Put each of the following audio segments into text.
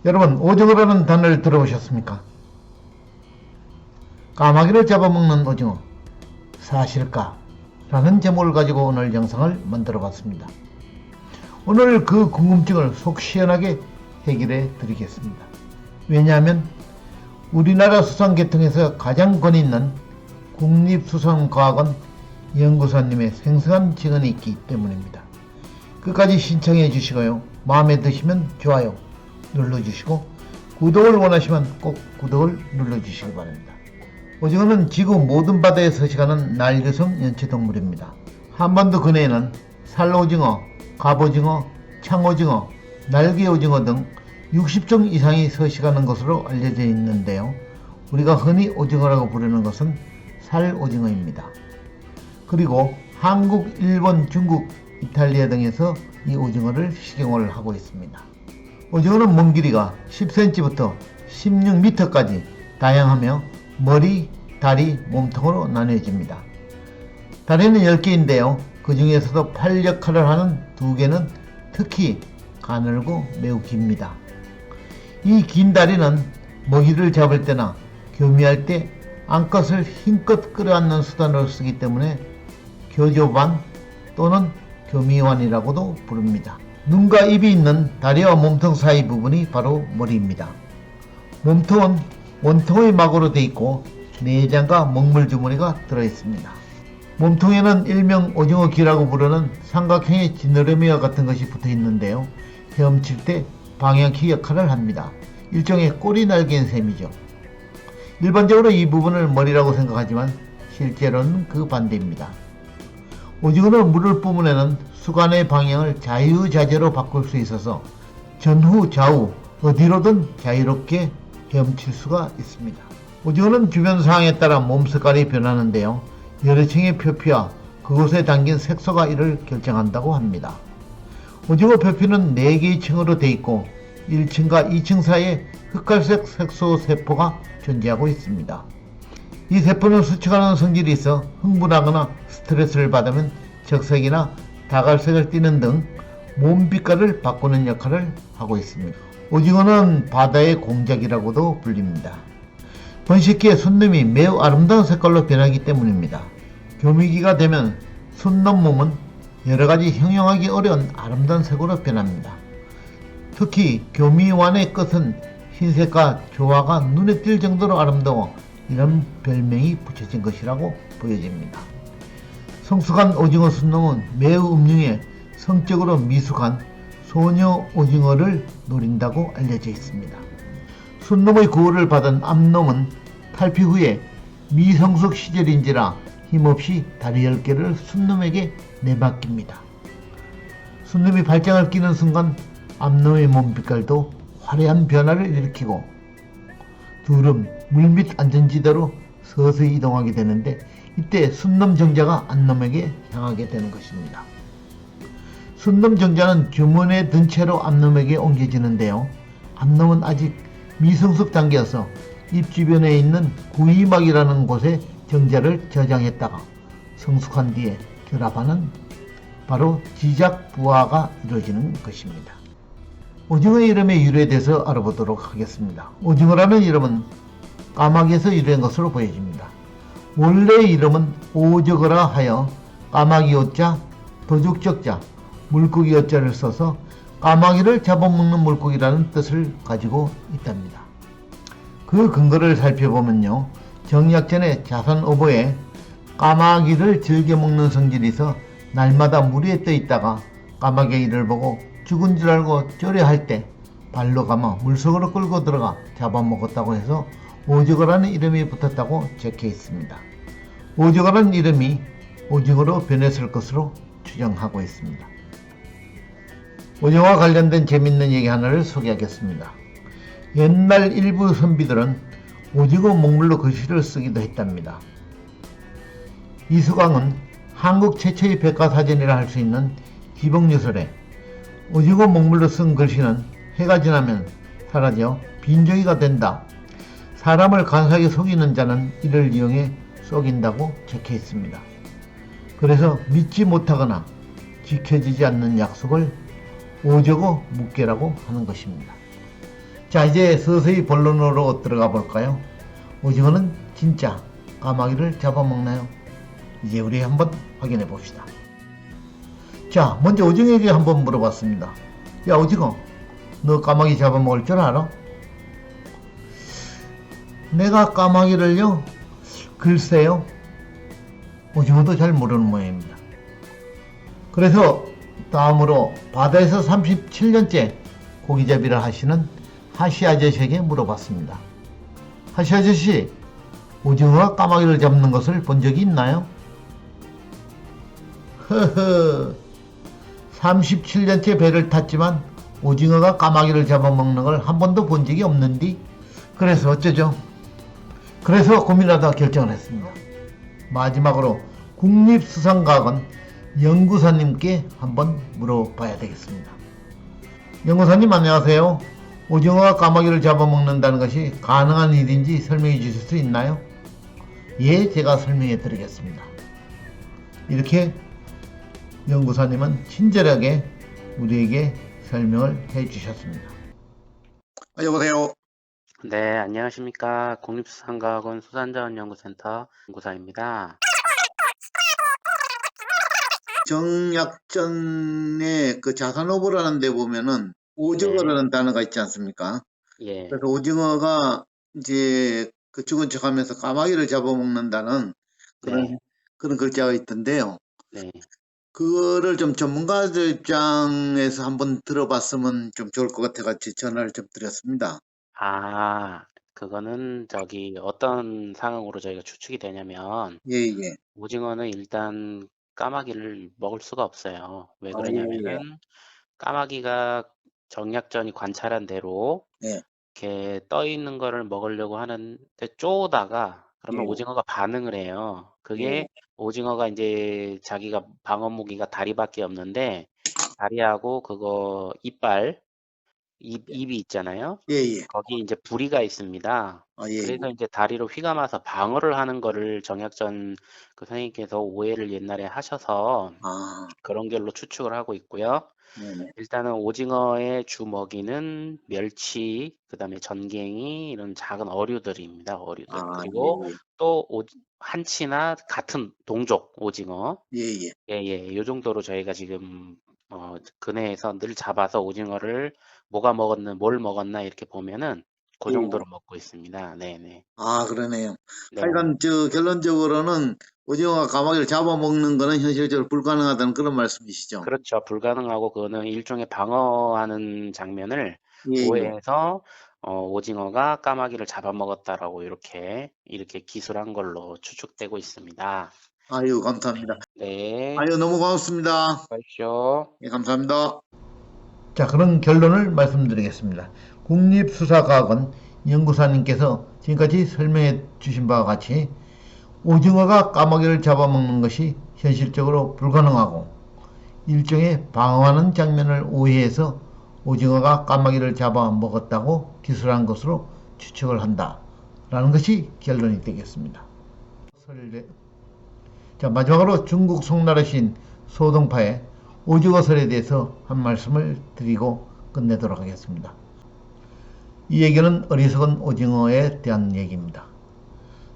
여러분, 오징어라는 단어를 들어보셨습니까? 까마귀를 잡아먹는 오징어, 사실까? 라는 제목을 가지고 오늘 영상을 만들어 봤습니다. 오늘 그 궁금증을 속 시원하게 해결해 드리겠습니다. 왜냐하면 우리나라 수상계통에서 가장 권위 있는 국립수산과학원 연구소님의 생생한 증언이 있기 때문입니다. 끝까지 신청해 주시고요. 마음에 드시면 좋아요 눌러주시고, 구독을 원하시면 꼭 구독을 눌러주시기 바랍니다. 오징어는 지구 모든 바다에 서식하는 난류성 연체동물입니다. 한반도 근해에는 살오징어, 갑오징어, 창오징어, 날개오징어 등 60종 이상이 서식하는 것으로 알려져 있는데요. 우리가 흔히 오징어라고 부르는 것은 살오징어입니다. 그리고 한국, 일본, 중국, 이탈리아 등에서 이 오징어를 식용을 하고 있습니다. 오징어는 몸 길이가 10cm부터 16m까지 다양하며 머리, 다리, 몸통으로 나뉘어집니다. 다리는 10개인데요. 그 중에서도 팔 역할을 하는 2개는 특히 가늘고 매우 깁니다. 이 긴 다리는 먹이를 잡을 때나 교미할 때 암컷을 힘껏 끌어안는 수단으로 쓰기 때문에 교조반 또는 교미완이라고도 부릅니다. 눈과 입이 있는 다리와 몸통 사이 부분이 바로 머리입니다. 몸통은 원통의 막으로 되어 있고 내장과 먹물 주머니가 들어있습니다. 몸통에는 일명 오징어 귀라고 부르는 삼각형의 지느러미와 같은 것이 붙어 있는데요. 헤엄칠 때 방향키 역할을 합니다. 일종의 꼬리 날개인 셈이죠. 일반적으로 이 부분을 머리라고 생각하지만 실제로는 그 반대입니다. 오징어는 물을 뿜으려는 수간의 방향을 자유자재로 바꿀 수 있어서 전후 좌우 어디로든 자유롭게 헤엄칠 수가 있습니다. 오징어는 주변 상황에 따라 몸 색깔이 변하는데요. 여러 층의 표피와 그곳에 담긴 색소가 이를 결정한다고 합니다. 오징어 표피는 4개의 층으로 되어 있고 1층과 2층 사이에 흑갈색 색소 세포가 존재하고 있습니다. 이 세포는 수축하는 성질이 있어 흥분하거나 스트레스를 받으면 적색이나 다갈색을 띠는 등 몸빛깔을 바꾸는 역할을 하고 있습니다. 오징어는 바다의 공작이라고도 불립니다. 번식기에 순놈이 매우 아름다운 색깔로 변하기 때문입니다. 교미기가 되면 순놈 몸은 여러가지 형용하기 어려운 아름다운 색으로 변합니다. 특히 교미완의 끝은 흰색과 조화가 눈에 띌 정도로 아름다워 이런 별명이 붙여진 것이라고 보여집니다. 성숙한 오징어 순놈은 매우 음흉해 성적으로 미숙한 소녀 오징어를 노린다고 알려져 있습니다. 순놈의 구호를 받은 암놈은 탈피 후에 미성숙 시절인지라 힘없이 다리 10개를 순놈에게 내맡깁니다. 순놈이 발장을 끼는 순간 암놈의 몸빛깔도 화려한 변화를 일으키고 두름, 물밑 안전지대로 서서히 이동하게 되는데, 이때 순놈 정자가 암놈에게 향하게 되는 것입니다. 순놈 정자는 주문에 든 채로 암놈에게 옮겨지는데요. 암놈은 아직 미성숙 단계여서 입 주변에 있는 구이막이라는 곳에 정자를 저장했다가 성숙한 뒤에 결합하는 바로 지작 부화가 이루어지는 것입니다. 오징어의 이름의 유래에 대해서 알아보도록 하겠습니다. 오징어라는 이름은 까마귀에서 유래한 것으로 보여집니다. 원래의 이름은 오저거라 하여 까마귀 오자, 도죽적자, 물고기 어자를 써서 까마귀를 잡아먹는 물고기라는 뜻을 가지고 있답니다. 그 근거를 살펴보면요. 정약전의 자선어보에 까마귀를 즐겨 먹는 성질이 있어 날마다 물 위에 떠 있다가 까마귀의 일을 보고 죽은 줄 알고 쪼려할 때 발로 감아 물속으로 끌고 들어가 잡아먹었다고 해서 오징어라는 이름이 붙었다고 적혀 있습니다. 오징어라는 이름이 오징어로 변했을 것으로 추정하고 있습니다. 오징어와 관련된 재밌는 얘기 하나를 소개하겠습니다. 옛날 일부 선비들은 오징어 먹물로 글씨를 쓰기도 했답니다. 이수광은 한국 최초의 백과사전이라 할 수 있는 기복유설에 오징어 먹물로 쓴 글씨는 해가 지나면 사라져 빈종이가 된다. 사람을 간사하게 속이는 자는 이를 이용해 속인다고 적혀 있습니다. 그래서 믿지 못하거나 지켜지지 않는 약속을 오저거 묵계라고 하는 것입니다. 자, 이제 서서히 본론으로 들어가 볼까요? 오징어는 진짜 까마귀를 잡아먹나요? 이제 우리 한번 확인해 봅시다. 자, 먼저 오징어에게 한번 물어봤습니다. 야, 오징어, 너 까마귀 잡아먹을 줄 알아? 내가 까마귀를요? 글쎄요. 오징어도 잘 모르는 모양입니다. 그래서 다음으로 바다에서 37년째 고기잡이를 하시는 하시 아저씨에게 물어봤습니다. 하시 아저씨, 오징어가 까마귀를 잡는 것을 본 적이 있나요? 허허, 37년째 배를 탔지만 오징어가 까마귀를 잡아먹는 걸 한 번도 본 적이 없는디? 그래서 어쩌죠? 그래서 고민하다 결정을 했습니다. 마지막으로 국립수산과학원 연구사님께 한번 물어봐야 되겠습니다. 연구사님 안녕하세요. 오징어가 까마귀를 잡아먹는다는 것이 가능한 일인지 설명해 주실 수 있나요? 예, 제가 설명해 드리겠습니다. 이렇게 연구사님은 친절하게 우리에게 설명을 해 주셨습니다. 여보세요. 네, 안녕하십니까. 국립수산과학원 수산자원연구센터 연구사입니다. 정약전에 그 자산오보라는 데 보면은 오징어라는 단어가 있지 않습니까? 예, 그래서 오징어가 이제 그 죽은 척 하면서 까마귀를 잡아먹는다는 네, 그런 글자가 있던데요. 네. 그거를 좀 전문가들 입장에서 한번 들어봤으면 좀 좋을 것 같아 같이 전화를 좀 드렸습니다. 그거는 어떤 상황으로 저희가 추측이 되냐면, 예, 예. 오징어는 일단 까마귀를 먹을 수가 없어요. 왜 아, 예, 그러냐면은, 까마귀가 정약전이 관찰한 대로, 예. 예, 이렇게 떠 있는 거를 먹으려고 하는데 쪼다가 그러면 예, 오징어가 반응을 해요. 예, 그게 오징어가 이제 자기가 방어 무기가 다리밖에 없는데 다리하고 그거 이빨, 입이 있잖아요. 예, 예. 거기 이제 부리가 있습니다. 아, 예, 예. 그래서 이제 다리로 휘감아서 방어를 하는 거를 정약전 그 선생님께서 오해를 옛날에 하셔서 아, 그런 걸로 추측을 하고 있고요. 네네. 일단은 오징어의 주 먹이는 멸치, 그다음에 전갱이 이런 작은 어류들입니다. 어류들. 아, 그리고 또 한치나 같은 동족 오징어. 예, 예, 예. 예, 예. 요 정도로 저희가 지금 근해에서 늘 잡아서 오징어를 뭘 먹었나 이렇게 보면은 그 예, 정도로 예. 먹고 있습니다. 네, 네. 아, 그러네요. 네. 하여간 결론적으로는 오징어가 까마귀를 잡아먹는 거는 현실적으로 불가능하다는 그런 말씀이시죠? 그렇죠. 불가능하고 그거는 일종의 방어하는 장면을 예, 예. 오해해서 오징어가 까마귀를 잡아먹었다라고 이렇게 기술한 걸로 추측되고 있습니다. 아유, 감사합니다. 네, 아유, 너무 고맙습니다. 수고하십시오. 예, 감사합니다. 자, 그런 결론을 말씀드리겠습니다. 국립수사과학원 연구사님께서 지금까지 설명해 주신 바와 같이 오징어가 까마귀를 잡아먹는 것이 현실적으로 불가능하고 일종의 방어하는 장면을 오해해서 오징어가 까마귀를 잡아먹었다고 기술한 것으로 추측을 한다 라는 것이 결론이 되겠습니다. 자, 마지막으로 중국 송나라 시인 소동파의 오징어설에 대해서 한 말씀을 드리고 끝내도록 하겠습니다. 이 얘기는 어리석은 오징어에 대한 얘기입니다.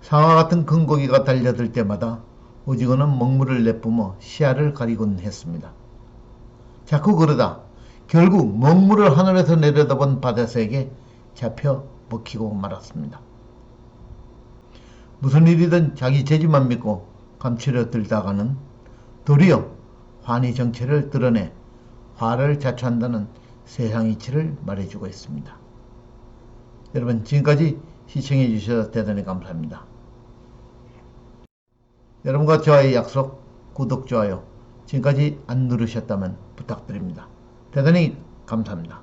상아 같은 큰 고기가 달려들 때마다 오징어는 먹물을 내뿜어 시야를 가리곤 했습니다. 자꾸 그러다 결국 먹물을 하늘에서 내려다본 바다새에게 잡혀 먹히고 말았습니다. 무슨 일이든 자기 재주만 믿고 감추려 들다가는 도리어 환희 정체를 드러내 화를 자초한다는 세상 이치를 말해주고 있습니다. 여러분, 지금까지 시청해 주셔서 대단히 감사합니다. 여러분과 저와의 약속, 구독, 좋아요 지금까지 안 누르셨다면 부탁드립니다. 대단히 감사합니다.